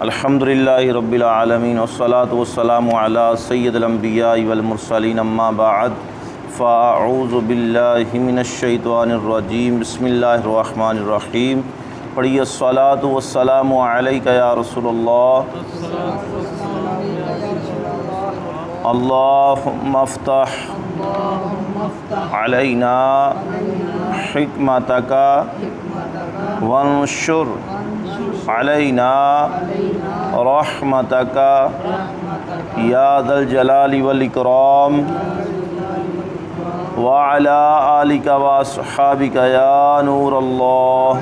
الحمدللہ رب العالمین والصلاة والسلام علی سید الانبیاء والمرسلین اما بعد فاعوذ باللہ من الشیطان الرجیم بسم اللہ الرحمن الرحیم۔ پڑھیے الصلاۃ والسلام علیک یا رسول اللہ، اللہم افتح علینا حکمتک وانشر علینا رحمتک یا ذا الجلال والاکرام وعلی آلک واصحابک یا نور اللہ۔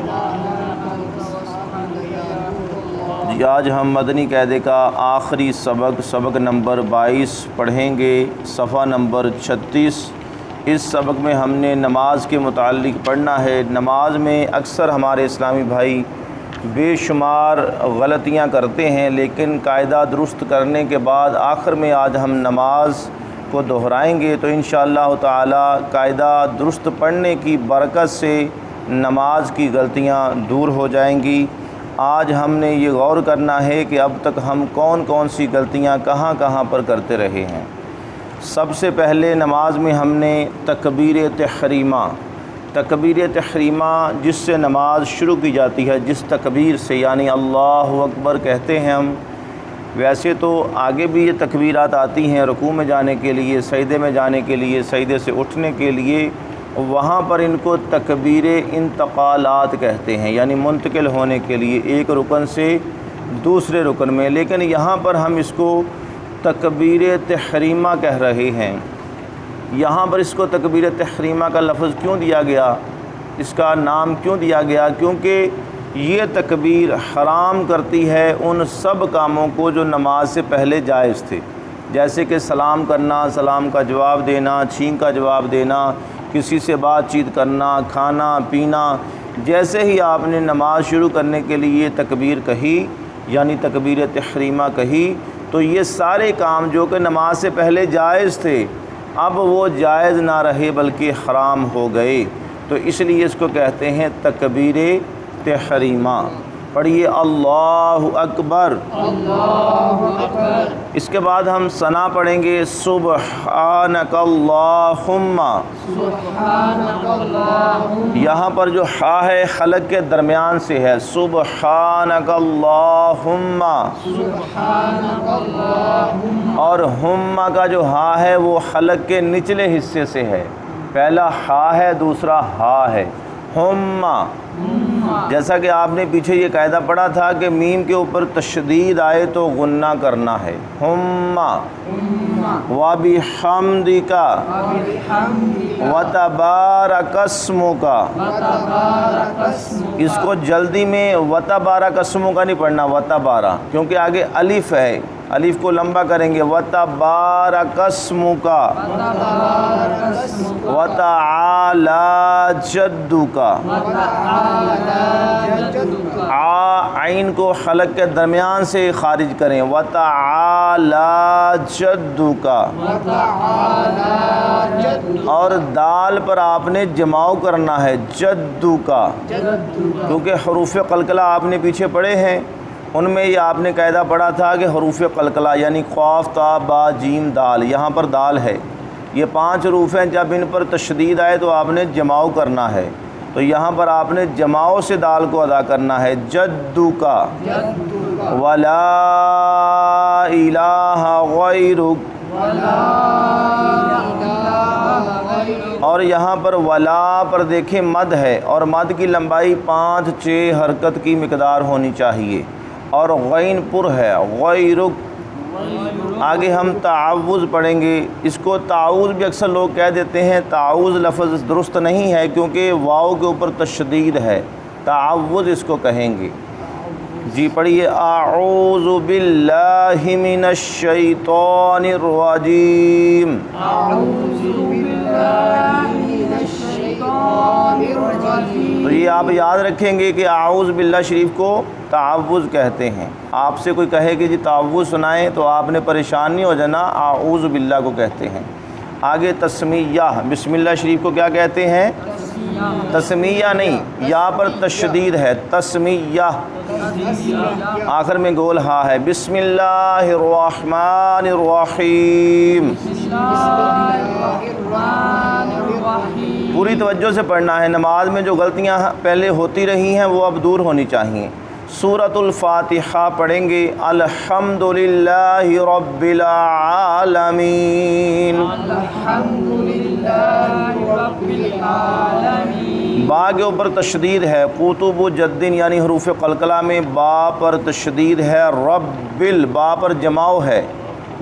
جی آج ہم مدنی قاعدے کا آخری سبق نمبر 22 پڑھیں گے، صفحہ نمبر 36۔ اس سبق میں ہم نے نماز کے متعلق پڑھنا ہے۔ نماز میں اکثر ہمارے اسلامی بھائی بے شمار غلطیاں کرتے ہیں، لیکن قاعدہ درست کرنے کے بعد آخر میں آج ہم نماز کو دہرائیں گے تو انشاءاللہ تعالی قاعدہ درست پڑھنے کی برکت سے نماز کی غلطیاں دور ہو جائیں گی۔ آج ہم نے یہ غور کرنا ہے کہ اب تک ہم کون کون سی غلطیاں کہاں کہاں پر کرتے رہے ہیں۔ سب سے پہلے نماز میں ہم نے تکبیر تحریمہ جس سے نماز شروع کی جاتی ہے، جس تکبیر سے یعنی اللہ اکبر کہتے ہیں ہم، ویسے تو آگے بھی یہ تکبیرات آتی ہیں رکوع میں جانے کے لیے، سجدے میں جانے کے لیے، سجدے سے اٹھنے کے لیے، وہاں پر ان کو تکبیر انتقالات کہتے ہیں، یعنی منتقل ہونے کے لیے ایک رکن سے دوسرے رکن میں، لیکن یہاں پر ہم اس کو تکبیر تحریمہ کہہ رہے ہیں۔ یہاں پر اس کو تکبیر تحریمہ کا لفظ کیوں دیا گیا، اس کا نام کیوں دیا گیا؟ کیونکہ یہ تکبیر حرام کرتی ہے ان سب کاموں کو جو نماز سے پہلے جائز تھے، جیسے کہ سلام کرنا، سلام کا جواب دینا، چھینک کا جواب دینا، کسی سے بات چیت کرنا، کھانا پینا۔ جیسے ہی آپ نے نماز شروع کرنے کے لیے تکبیر کہی یعنی تکبیر تحریمہ کہی، تو یہ سارے کام جو کہ نماز سے پہلے جائز تھے اب وہ جائز نہ رہے بلکہ حرام ہو گئے، تو اس لیے اس کو کہتے ہیں تکبیر تحریمہ۔ پڑھیے اللہ اکبر۔ اس کے بعد ہم ثنا پڑھیں گے، سبحانک اللہم۔ یہاں پر جو ہا ہے خلق کے درمیان سے ہے، سبحانک اللہم، اور ہم کا جو ہا ہے وہ خلق کے نچلے حصے سے ہے، پہلا ہا ہے دوسرا ہا ہے، ہم۔ جیسا کہ آپ نے پیچھے یہ قاعدہ پڑھا تھا کہ میم کے اوپر تشدید آئے تو غنہ کرنا ہے، ہم۔ وَبِحَمْدِكَ وَتَبَارَكَ اسْمُكَ، اس کو جلدی میں وَتَبَارَكَ اسْمُكَ نہیں پڑھنا، وَتَبَارَ، کیونکہ آگے الف ہے، الف کو لمبا کریں گے، وَتَبَارَكَ اسْمُكَ وَتَعَالَى جَدُّكَ۔ عین کو خلق کے درمیان سے خارج کریں، وَتَعَالَى جَدُّكَ، اور دال پر آپ نے جماؤ کرنا ہے، جدُّكَ، کیونکہ حروف قلقلہ آپ نے پیچھے پڑھے ہیں، ان میں یہ آپ نے قاعدہ پڑھا تھا کہ حروف قلقلہ یعنی قاف تا با جیم دال، یہاں پر دال ہے، یہ 5 حروف ہیں، جب ان پر تشدید آئے تو آپ نے جماؤ کرنا ہے، تو یہاں پر آپ نے جماؤ سے دال کو ادا کرنا ہے، جدُّكَ وَلَا إِلَٰهَ غَيْرُكَ، اور یہاں پر ولا پر دیکھیں مد ہے، اور مد کی لمبائی 5-6 حرکت کی مقدار ہونی چاہیے، اور غین پر ہے، غیرک۔ آگے ہم تعوذ پڑھیں گے، اس کو تعوذ بھی اکثر لوگ کہہ دیتے ہیں، تعوذ لفظ درست نہیں ہے کیونکہ واو کے اوپر تشدید ہے، تعوذ اس کو کہیں گے۔ جی پڑھیے، اعوذ باللہ من الشیطان الرجیم۔ تو یہ آپ یاد رکھیں گے کہ اعوذ باللہ شریف کو تعوذ کہتے ہیں۔ آپ سے کوئی کہے کہ جی تعوذ سنائیں تو آپ نے پریشان نہیں ہو جانا، اعوذ باللہ کو کہتے ہیں۔ آگے تسمیہ، بسم اللہ شریف کو کیا کہتے ہیں؟ تسمیہ نہیں، یا پر تشدید ہے، تسمیہ، آخر میں گول ہا ہے۔ بسم اللہ الرحمن الرحیم، پوری توجہ سے پڑھنا ہے۔ نماز میں جو غلطیاں پہلے ہوتی رہی ہیں وہ اب دور ہونی چاہیے۔ سورۃ الفاتحہ پڑھیں گے، الحمدللہ رب العالمین، با کے اوپر تشدید ہے، قطب جدن یعنی حروف قلقلہ میں با پر تشدید ہے، رب با پر جماؤ ہے،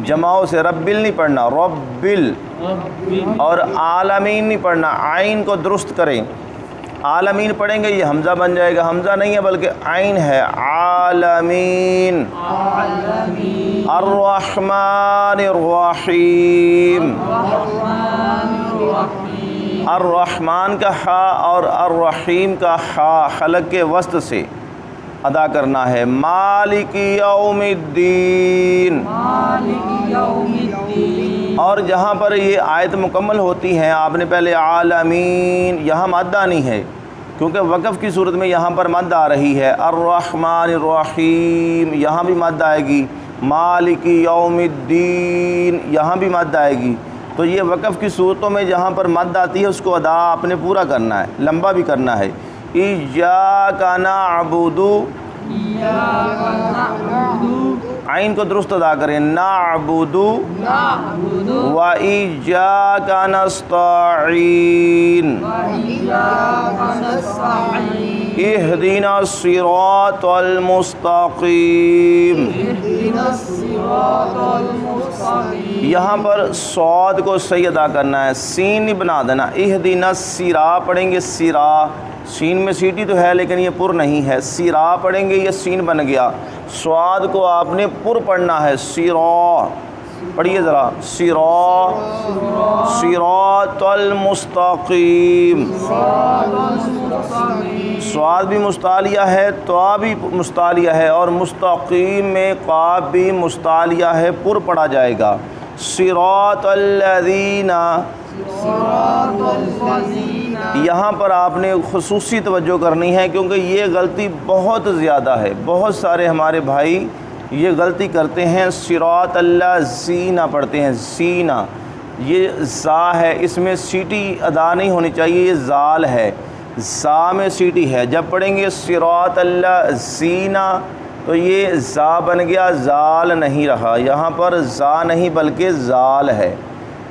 جماؤ سے رب نہیں پڑھنا، رب، اور عالمین نہیں پڑھنا، عین کو درست کریں، عالمین پڑھیں گے یہ حمزہ بن جائے گا، حمزہ نہیں ہے بلکہ عین ہے، عالمین، الرحمن الرحیم، الرحمن کا ہا اور الرحیم کا ہا حلق کے وسط سے ادا کرنا ہے، مالک یوم الدین، اور جہاں پر یہ آیت مکمل ہوتی ہیں آپ نے پہلے عالمین، یہاں مد آنی ہے کیونکہ وقف کی صورت میں یہاں پر مد آ رہی ہے، الرحمن الرحیم یہاں بھی مد آئے گی، مالک یوم الدین یہاں بھی مد آئے گی۔ تو یہ وقف کی صورتوں میں جہاں پر مد آتی ہے اس کو ادا آپ نے پورا کرنا ہے، لمبا بھی کرنا ہے۔ ایاک نعبد، عین کو درست ادا کریں، نعبد و ایاک نستعین، اہدنا الصراط المستقیم، یہاں پر صاد کو صحیح ادا کرنا ہے، سین نہیں بنا دینا، اہدنا الصراط پڑھیں گے، سرا، سین میں سیٹی تو ہے لیکن یہ پر نہیں ہے، سرا پڑھیں گے یہ سین بن گیا، صاد کو آپ نے پر پڑھنا ہے، سرا، پڑھیے ذرا، سرا، صراط المستقیم، صاد بھی مستعلیہ ہے، طا بھی مستعلیہ ہے، اور مستقیم میں قاف بھی مستعلیہ ہے، پر پڑھا جائے گا، صراط الذین، یہاں پر آپ نے خصوصی توجہ کرنی ہے کیونکہ یہ غلطی بہت زیادہ ہے، بہت سارے ہمارے بھائی یہ غلطی کرتے ہیں، صراط اللہ زینہ پڑھتے ہیں، زینہ، یہ زا ہے، اس میں سیٹی ادا نہیں ہونی چاہیے، یہ زال ہے، زا میں سیٹی ہے، جب پڑھیں گے صراط اللہ زینہ تو یہ زا بن گیا، زال نہیں رہا، یہاں پر زا نہیں بلکہ زال ہے،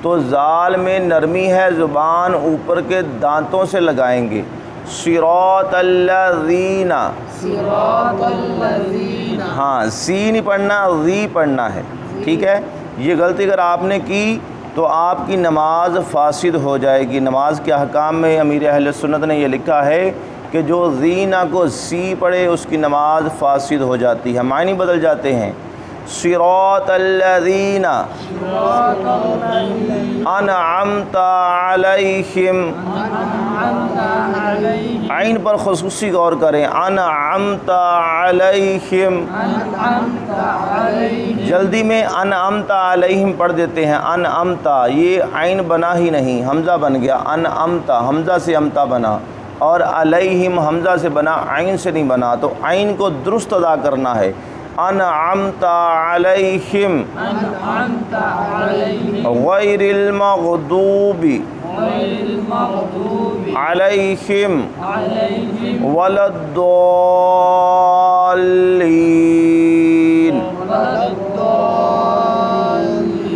تو زال میں نرمی ہے، زبان اوپر کے دانتوں سے لگائیں گے، صراط الذین، ہاں سی نہیں پڑھنا، ذی پڑھنا ہے، ٹھیک ہے۔ یہ غلطی اگر آپ نے کی تو آپ کی نماز فاسد ہو جائے گی۔ نماز کے احکام میں امیر اہل سنت نے یہ لکھا ہے کہ جو زینہ کو سی پڑھے اس کی نماز فاسد ہو جاتی ہے، معنی بدل جاتے ہیں، صراط الذین انعمت علیہم، عین پر خصوصی غور کریں، انعمت علیہم، جلدی میں انعمت علیہم پڑھ دیتے ہیں، انعمت، یہ عین بنا ہی نہیں، حمزہ بن گیا، انعمت، حمزہ سے امتا بنا، اور علیہم حمزہ سے بنا، عین سے نہیں بنا، تو عین کو درست ادا کرنا ہے، انعمت علیہم غیر المغضوب علیہم ولا الضالین،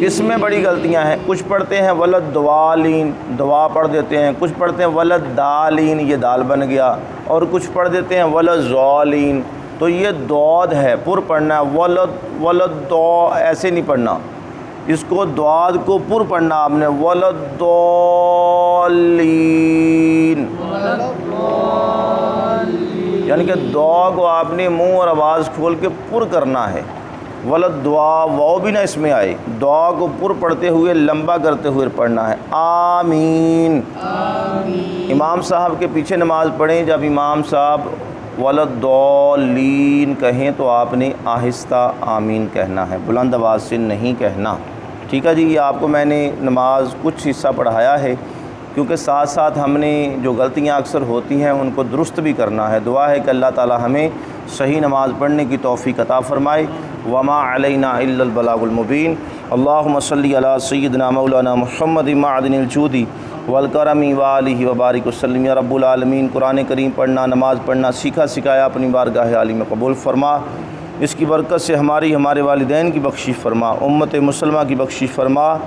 اس میں بڑی غلطیاں ہیں، کچھ پڑھتے ہیں ولا الضالین، دعا پڑھ دیتے ہیں، کچھ پڑھتے ہیں ولا الضالین، یہ دال بن گیا، اور کچھ پڑھ دیتے ہیں ولا الضالین، تو یہ دعاد ہے، پر پڑھنا ہے، ولد ایسے نہیں پڑھنا، اس کو دعاد کو پر پڑھنا آپ نے، ولدالین، یعنی کہ دعا کو آپ نے منہ اور آواز کھول کے پر کرنا ہے، ولد دعا واو بھی نہ اس میں آئے، دعا کو پر پڑھتے ہوئے لمبا کرتے ہوئے پڑھنا ہے، آمین۔ امام صاحب کے پیچھے نماز پڑھیں، جب امام صاحب ولدالین کہیں تو آپ نے آہستہ آمین کہنا ہے، بلند آواز سے نہیں کہنا، ٹھیک ہے جی۔ یہ آپ کو میں نے نماز کچھ حصہ پڑھایا ہے، کیونکہ ساتھ ساتھ ہم نے جو غلطیاں اکثر ہوتی ہیں ان کو درست بھی کرنا ہے۔ دعا ہے کہ اللہ تعالی ہمیں صحیح نماز پڑھنے کی توفیق عطا فرمائے۔ وما علینا الا البلاغ المبین۔ اللہم صلی علی سیدنا مولانا محمد معدن الجود والکرم وآلہ وبارک وسلم۔ یا رب العالمین، قرآن کریم پڑھنا، نماز پڑھنا سیکھا سکھایا اپنی بارگاہ عالی میں قبول فرما۔ اس کی برکت سے ہمارے والدین کی بخشش فرما، امت مسلمہ کی بخشش فرما،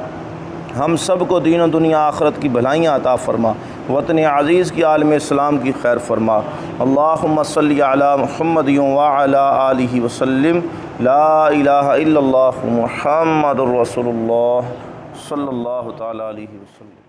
ہم سب کو دین و دنیا آخرت کی بھلائیاں عطا فرما، وطن عزیز کی عالم اسلام کی خیر فرما۔ اللہم صلی علی محمد وعلی آلہ وسلم۔ لا الہ الا اللہ محمد رسول اللہ صلی اللہ تعالی علیہ وسلم۔